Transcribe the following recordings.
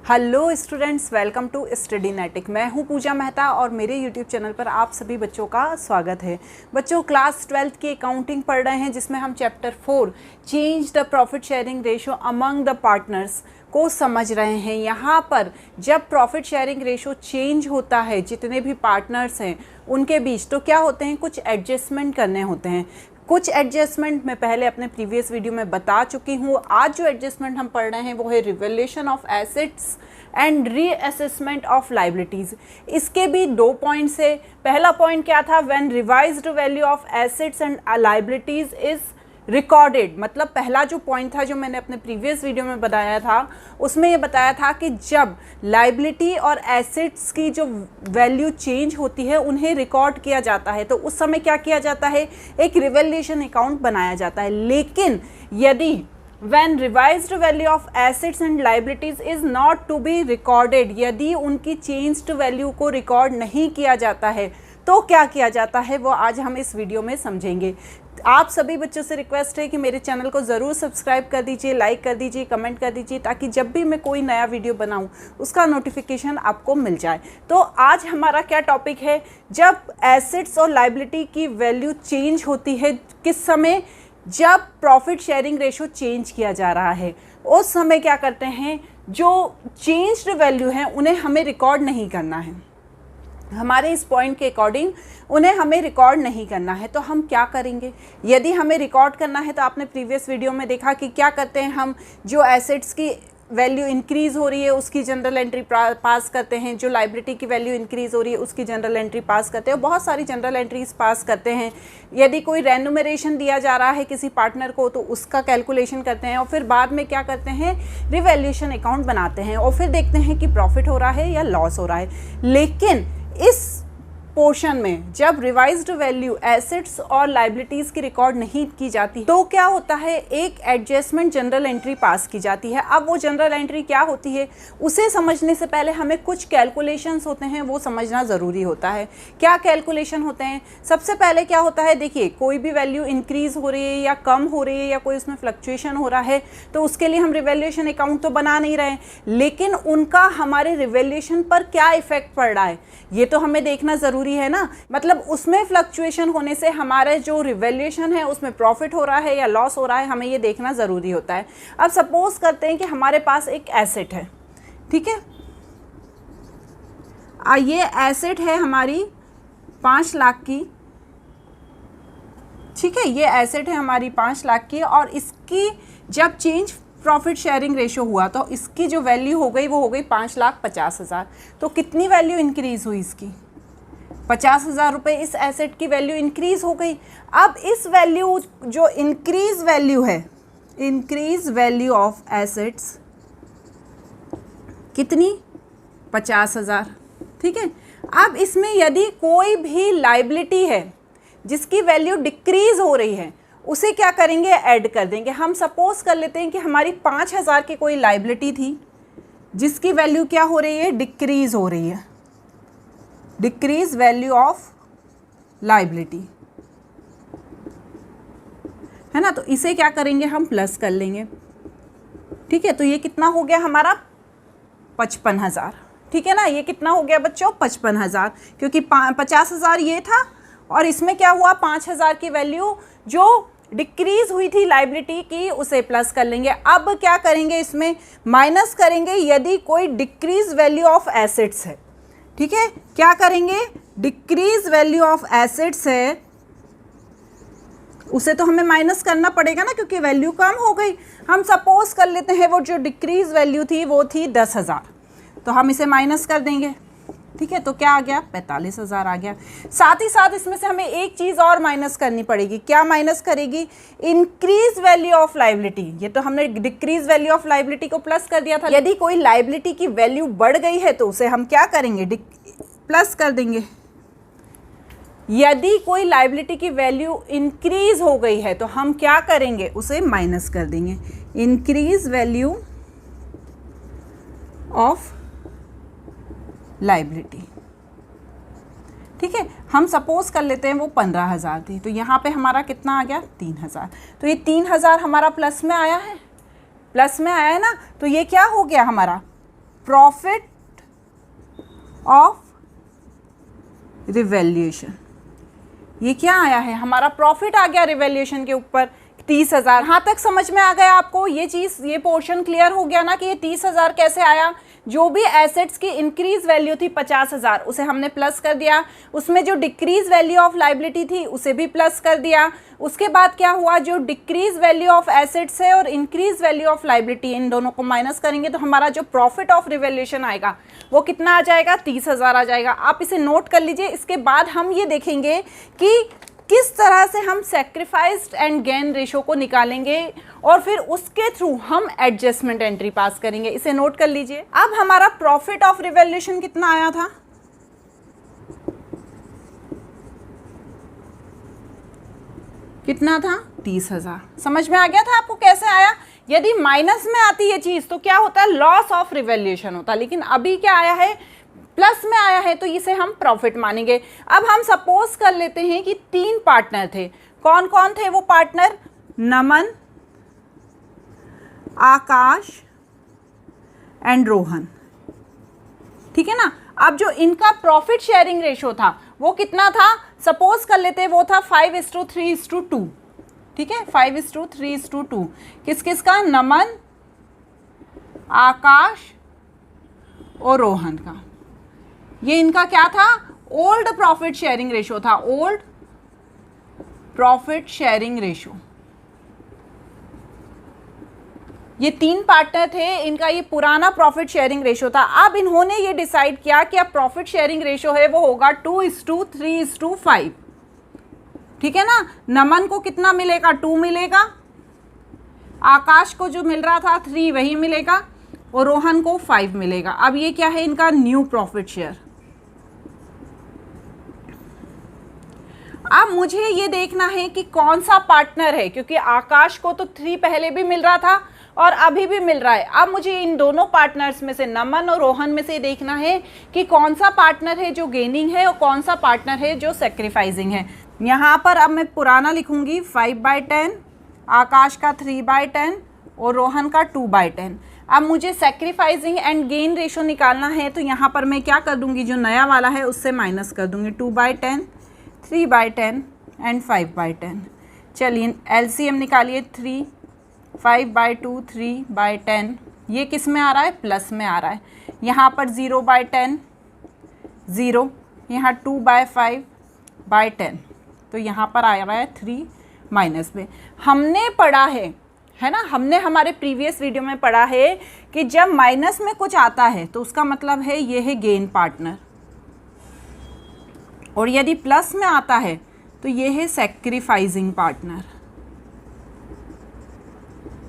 Hello students, welcome to स्टडीनेटिक। मैं हूं पूजा मेहता और मेरे यूट्यूब चैनल पर आप सभी बच्चों का स्वागत है। बच्चों, क्लास 12th की अकाउंटिंग पढ़ रहे हैं जिसमें हम chapter 4 change the profit sharing ratio among the partners को समझ रहे हैं। यहाँ पर जब प्रॉफिट शेयरिंग रेशियो चेंज होता है जितने भी पार्टनर्स हैं उनके बीच, तो क्या होते हैं, कुछ एडजस्टमेंट करने होते हैं। कुछ एडजस्टमेंट मैं पहले अपने प्रीवियस वीडियो में बता चुकी हूँ। आज जो एडजस्टमेंट हम पढ़ रहे हैं वो है revaluation of assets and reassessment of liabilities. इसके भी 2 पॉइंट्स है। पहला पॉइंट क्या था, when revised value of assets and liabilities is recorded. मतलब पहला जो पॉइंट था जो मैंने अपने प्रीवियस वीडियो में बताया था, उसमें ये बताया था कि जब लायबिलिटी और एसेट्स की जो वैल्यू चेंज होती है उन्हें रिकॉर्ड किया जाता है, तो उस समय क्या किया जाता है, एक रिवैल्यूएशन अकाउंट बनाया जाता है। लेकिन यदि when revised value of assets and liabilities is not to be recorded, यदि उनकी changed value को रिकॉर्ड नहीं किया जाता है तो क्या किया जाता है, वो आज हम इस वीडियो में समझेंगे। आप सभी बच्चों से रिक्वेस्ट है कि मेरे चैनल को ज़रूर सब्सक्राइब कर दीजिए, लाइक कर दीजिए, कमेंट कर दीजिए, ताकि जब भी मैं कोई नया वीडियो बनाऊं उसका नोटिफिकेशन आपको मिल जाए। तो आज हमारा क्या टॉपिक है, जब एसेट्स और लायबिलिटी की वैल्यू चेंज होती है, किस समय, जब प्रॉफिट शेयरिंग रेशो चेंज किया जा रहा है, उस समय क्या करते हैं, जो चेंज्ड वैल्यू है उन्हें हमें रिकॉर्ड नहीं करना है। हमारे इस पॉइंट के अकॉर्डिंग उन्हें हमें रिकॉर्ड नहीं करना है। तो हम क्या करेंगे, यदि हमें रिकॉर्ड करना है तो आपने प्रीवियस वीडियो में देखा कि क्या करते हैं, हम जो एसेट्स की वैल्यू इंक्रीज़ हो रही है उसकी जनरल एंट्री पास करते हैं, जो लायबिलिटी की वैल्यू इंक्रीज़ हो रही है उसकी जनरल एंट्री पास करते हैं, बहुत सारी जनरल एंट्रीज पास करते हैं। यदि कोई रेन्यूमरेशन दिया जा रहा है किसी पार्टनर को तो उसका कैलकुलेशन करते हैं और फिर बाद में क्या करते हैं, रिवैल्यूएशन अकाउंट बनाते हैं और फिर देखते हैं कि प्रॉफिट हो रहा है या लॉस हो रहा है। लेकिन इस पोर्शन में जब रिवाइज्ड वैल्यू एसेट्स और लायबिलिटीज़ की रिकॉर्ड नहीं की जाती तो क्या होता है, एक एडजस्टमेंट जनरल एंट्री पास की जाती है। अब वो जनरल एंट्री क्या होती है उसे समझने से पहले हमें कुछ कैलकुलेशंस होते हैं वो समझना ज़रूरी होता है। क्या कैलकुलेशन होते हैं, सबसे पहले क्या होता है, देखिए कोई भी वैल्यू इंक्रीज़ हो रही है या कम हो रही है या कोई उसमें फ्लक्चुएशन हो रहा है तो उसके लिए हम रिवैल्यूएशन अकाउंट तो बना नहीं रहे, लेकिन उनका हमारे रिवैल्यूएशन पर क्या इफेक्ट पड़ रहा है ये तो हमें देखना ज़रूरी है ना। मतलब उसमें फ्लक्चुएशन होने से हमारे जो रिवैल्यूएशन है उसमें प्रॉफिट हो रहा है या लॉस हो रहा है, हमें ये देखना ज़रूरी होता है। अब सपोज करते हैं कि हमारे पास एक एसेट है, ठीक है, ये एसेट है हमारी 5 लाख की, ठीक है, ये एसेट है हमारी 5 लाख की और इसकी जब चेंज प्रॉफिट शेयरिंग रेशो हुआ तो इसकी जो वैल्यू हो गई वो हो गई 5,50,000। तो कितनी वैल्यू इंक्रीज़ हुई इसकी, 50,000 रुपये इस एसेट की वैल्यू इंक्रीज़ हो गई। अब इस वैल्यू जो इंक्रीज वैल्यू है, इंक्रीज वैल्यू ऑफ एसेट्स कितनी, 50,000, ठीक है। अब इसमें यदि कोई भी लायबिलिटी है जिसकी वैल्यू डिक्रीज़ हो रही है उसे क्या करेंगे, ऐड कर देंगे। हम सपोज कर लेते हैं कि हमारी 5,000 की कोई लायबिलिटी थी जिसकी वैल्यू क्या हो रही है, डिक्रीज़ हो रही है, डिक्रीज वैल्यू ऑफ लायबिलिटी है ना। तो इसे क्या करेंगे, हम प्लस कर लेंगे, ठीक है। तो ये कितना हो गया हमारा, 55,000, ठीक है ना। ये कितना हो गया बच्चों, 55,000, क्योंकि 50,000 ये था और इसमें क्या हुआ, 5,000 की वैल्यू जो डिक्रीज हुई थी लायबिलिटी की उसे प्लस कर लेंगे। अब क्या करेंगे, इसमें माइनस करेंगे यदि कोई डिक्रीज वैल्यू ऑफ एसेट्स है, ठीक है। क्या करेंगे, डिक्रीज वैल्यू ऑफ एसेट्स है उसे तो हमें माइनस करना पड़ेगा ना, क्योंकि वैल्यू कम हो गई। हम सपोज कर लेते हैं वो जो डिक्रीज वैल्यू थी वो थी 10,000, तो हम इसे माइनस कर देंगे, ठीक है। तो क्या आ गया, 45,000 आ गया। साथ ही साथ इसमें से हमें एक चीज़ और माइनस करनी पड़ेगी। क्या माइनस करेगी, इंक्रीज वैल्यू ऑफ लायबिलिटी। ये तो हमने डिक्रीज वैल्यू ऑफ लायबिलिटी को प्लस कर दिया था। यदि कोई लायबिलिटी की वैल्यू बढ़ गई है तो उसे हम क्या करेंगे, प्लस कर देंगे। यदि कोई लायबिलिटी की वैल्यू इंक्रीज हो गई है तो हम क्या करेंगे, उसे माइनस कर देंगे, इंक्रीज वैल्यू ऑफ लायबिलिटी, ठीक है। हम सपोज कर लेते हैं वो 15,000 थी, तो यहाँ पे हमारा कितना आ गया, 3,000। तो ये 3,000 हमारा प्लस में आया है, प्लस में आया है ना। तो ये क्या हो गया हमारा, प्रॉफिट ऑफ रिवैल्यूएशन। ये क्या आया है, हमारा प्रॉफिट आ गया रिवैल्यूएशन के ऊपर 30,000। यहाँ तक समझ में आ गया आपको ये चीज़, ये पोर्शन क्लियर हो गया ना कि ये 30,000 कैसे आया। जो भी एसेट्स की इंक्रीज वैल्यू थी 50,000 उसे हमने प्लस कर दिया, उसमें जो डिक्रीज वैल्यू ऑफ लाइबिलिटी थी उसे भी प्लस कर दिया। उसके बाद क्या हुआ, जो डिक्रीज वैल्यू ऑफ एसेट्स है और इंक्रीज वैल्यू ऑफ लाइबिलिटी, इन दोनों को माइनस करेंगे तो हमारा जो प्रॉफिट ऑफ रिवैल्यूएशन आएगा वो कितना आ जाएगा, 30,000 आ जाएगा। आप इसे नोट कर लीजिए। इसके बाद हम ये देखेंगे कि किस तरह से हम सैक्रिफाइस्ड एंड गेन रेशो को निकालेंगे और फिर उसके थ्रू हम एडजस्टमेंट एंट्री पास करेंगे। इसे नोट कर लीजिए। अब हमारा प्रॉफिट ऑफ रिवैल्यूएशन कितना आया था, कितना था, 30,000। समझ में आ गया था आपको कैसे आया। यदि माइनस में आती ये चीज तो क्या होता है, लॉस ऑफ रिवैल्यूएशन होता, लेकिन अभी क्या आया है, प्लस में आया है, तो इसे हम प्रॉफिट मानेंगे। अब हम सपोज कर लेते हैं कि 3 पार्टनर थे। कौन कौन थे वो partner, Naman, Akash and Rohan, ठीक है ना। अब जो इनका प्रॉफिट शेयरिंग रेशो था वो कितना था, सपोज कर लेते हैं वो था 5:3:2, ठीक है, 5:3:2। किस किस का, नमन, आकाश और रोहन का। ये इनका क्या था, ओल्ड प्रॉफिट शेयरिंग रेशो था, ओल्ड प्रॉफिट शेयरिंग रेशो। ये 3 पार्टनर थे, इनका ये पुराना प्रॉफिट शेयरिंग रेशो था। अब इन्होंने ये डिसाइड किया कि अब प्रॉफिट शेयरिंग रेशो है वो होगा 2:3:5, ठीक है ना। नमन को कितना मिलेगा, 2 मिलेगा, आकाश को जो मिल रहा था 3 वही मिलेगा और रोहन को 5 मिलेगा। अब ये क्या है, इनका न्यू प्रॉफिट शेयर। अब मुझे ये देखना है कि कौन सा पार्टनर है, क्योंकि आकाश को तो 3 पहले भी मिल रहा था और अभी भी मिल रहा है। अब मुझे इन दोनों पार्टनर्स में से, नमन और रोहन में से देखना है कि कौन सा पार्टनर है जो गेनिंग है और कौन सा पार्टनर है जो सेक्रीफाइसिंग है। यहाँ पर अब मैं पुराना लिखूंगी 5/10, आकाश का 3/10 और रोहन का 2/10। अब मुझे सेक्रीफाइसिंग एंड गेन रेशो निकालना है, तो यहाँ पर मैं क्या कर दूंगी, जो नया वाला है उससे माइनस कर दूंगी, 2/10, 3/10 एंड 5/10। चलिए एलसीएम निकालिए, 3, 5/2, 3/10। ये किस में आ रहा है, प्लस में आ रहा है। यहाँ पर 0/10, 0, यहाँ 2/5/10, तो यहाँ पर आ रहा है 3 माइनस में। हमने पढ़ा है ना, हमने हमारे प्रीवियस वीडियो में पढ़ा है कि जब माइनस में कुछ आता है तो उसका मतलब है ये है गेन पार्टनर, और यदि प्लस में आता है तो ये है सैक्रिफाइसिंग पार्टनर,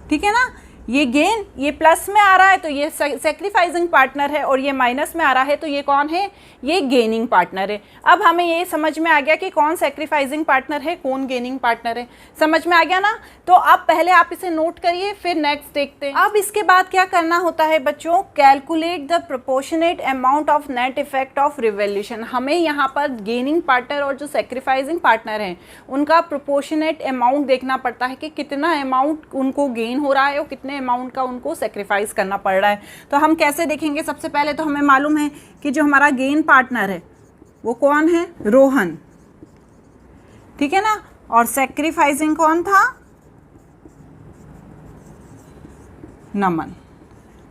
ठीक है ना। ये गेन, ये प्लस में आ रहा है तो ये सैक्रिफाइसिंग पार्टनर है, और ये माइनस में आ रहा है तो ये कौन है, ये गेनिंग पार्टनर है। अब हमें ये समझ में आ गया कि कौन सैक्रिफाइसिंग पार्टनर है, कौन गेनिंग पार्टनर है, समझ में आ गया ना। तो अब पहले आप इसे नोट करिए, फिर नेक्स्ट देखते हैं। अब इसके बाद क्या करना होता है बच्चों, calculate the proportionate amount of net effect of revaluation. हमें यहाँ पर गेनिंग पार्टनर और जो सैक्रिफाइसिंग पार्टनर हैं उनका प्रोपोर्शनेट अमाउंट देखना पड़ता है कि कितना अमाउंट उनको गेन हो रहा है और कितने अमाउंट का उनको सेक्रीफाइस करना पड़ रहा है। तो हम कैसे देखेंगे, सबसे पहले तो हमें मालूम है कि जो हमारा गेन पार्टनर है वो कौन है, रोहन, ठीक है ना, और सेक्रीफाइसिंग कौन था, नमन,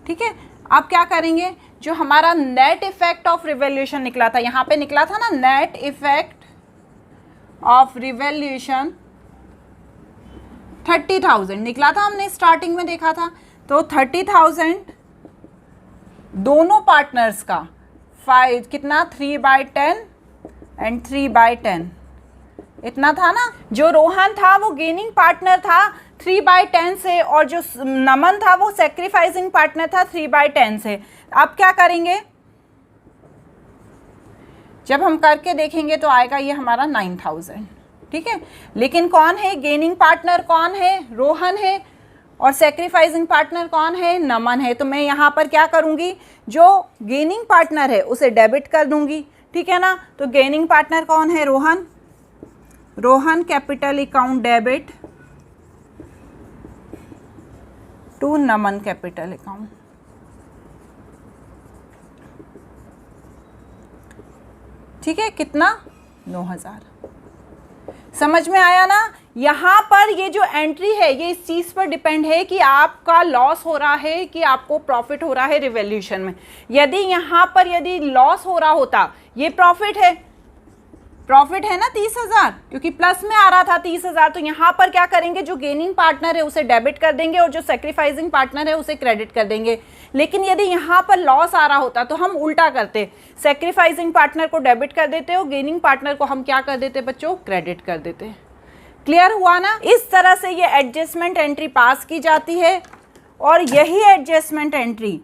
ठीक है। अब क्या करेंगे, जो हमारा नेट इफेक्ट ऑफ रिवैल्यूएशन निकला था, यहाँ पे निकला था ना नेट इफेक्ट ऑफ रिवैल्यूएशन 30,000 निकला था, हमने स्टार्टिंग में देखा था। तो 30,000 दोनों पार्टनर्स का 5 कितना, 3/10 एंड 3/10 इतना था ना। जो रोहन था वो गेनिंग पार्टनर था 3/10 से, और जो नमन था वो सैक्रिफाइसिंग पार्टनर था 3/10 से। अब क्या करेंगे, जब हम करके देखेंगे तो आएगा ये हमारा 9,000, ठीक है। लेकिन कौन है गेनिंग पार्टनर, कौन है, रोहन है, और सैक्रिफाइसिंग पार्टनर कौन है, नमन है। तो मैं यहाँ पर क्या करूँगी, जो गेनिंग पार्टनर है उसे डेबिट कर दूंगी, ठीक है ना। तो गेनिंग पार्टनर कौन है, Rohan, Rohan capital account debit to Naman capital account, ठीक है, कितना 9000। समझ में आया ना। यहाँ पर ये जो एंट्री है ये इस चीज़ पर डिपेंड है कि आपका लॉस हो रहा है कि आपको प्रॉफिट हो रहा है रिवैल्यूएशन में। यदि यहाँ पर यदि लॉस हो रहा होता, ये प्रॉफिट है ना 30,000, क्योंकि प्लस में आ रहा था 30,000, तो यहाँ पर क्या करेंगे, जो गेनिंग पार्टनर है उसे डेबिट कर देंगे और जो सेक्रीफाइसिंग पार्टनर है उसे क्रेडिट कर देंगे। लेकिन यदि यहाँ पर लॉस आ रहा होता तो हम उल्टा करते, सेक्रीफाइसिंग पार्टनर को डेबिट कर देते और गेनिंग पार्टनर को हम क्या कर देते बच्चों, क्रेडिट कर देते। क्लियर हुआ ना। इस तरह से ये एडजस्टमेंट एंट्री पास की जाती है और यही एडजस्टमेंट एंट्री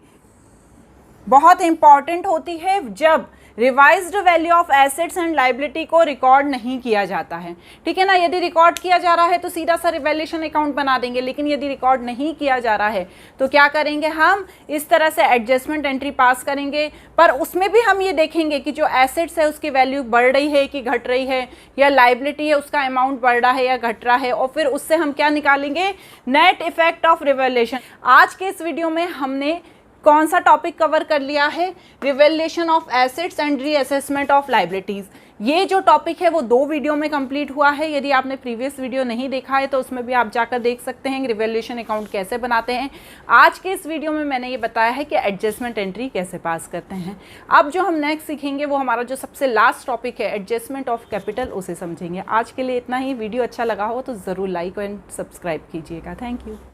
बहुत इंपॉर्टेंट होती है जब revised value of assets and liability को रिकॉर्ड नहीं किया जाता है। ठीक है ना। यदि रिकॉर्ड किया जा रहा है तो सीधा सा रिवैल्यूएशन अकाउंट बना देंगे, लेकिन यदि रिकॉर्ड नहीं किया जा रहा है तो क्या करेंगे, हम इस तरह से एडजस्टमेंट एंट्री पास करेंगे। पर उसमें भी हम ये देखेंगे कि जो एसेट्स है उसकी वैल्यू बढ़ रही है कि घट रही है, या लाइबिलिटी है उसका अमाउंट बढ़ रहा है या घट रहा है, और फिर उससे हम क्या निकालेंगे, नेट इफेक्ट ऑफ रिवैल्यूएशन। आज के इस वीडियो में हमने कौन सा टॉपिक कवर कर लिया है, revaluation of assets and reassessment of liabilities. ये जो टॉपिक है वो 2 वीडियो में कंप्लीट हुआ है। यदि आपने प्रीवियस वीडियो नहीं देखा है तो उसमें भी आप जाकर देख सकते हैं रिवैल्यूएशन अकाउंट कैसे बनाते हैं। आज के इस वीडियो में मैंने ये बताया है कि एडजस्टमेंट एंट्री कैसे पास करते हैं। अब जो हम नेक्स्ट सीखेंगे वो हमारा जो सबसे लास्ट टॉपिक है एडजस्टमेंट ऑफ कैपिटल, उसे समझेंगे। आज के लिए इतना ही। वीडियो अच्छा लगा हो तो ज़रूर लाइक एंड सब्सक्राइब कीजिएगा। Thank you.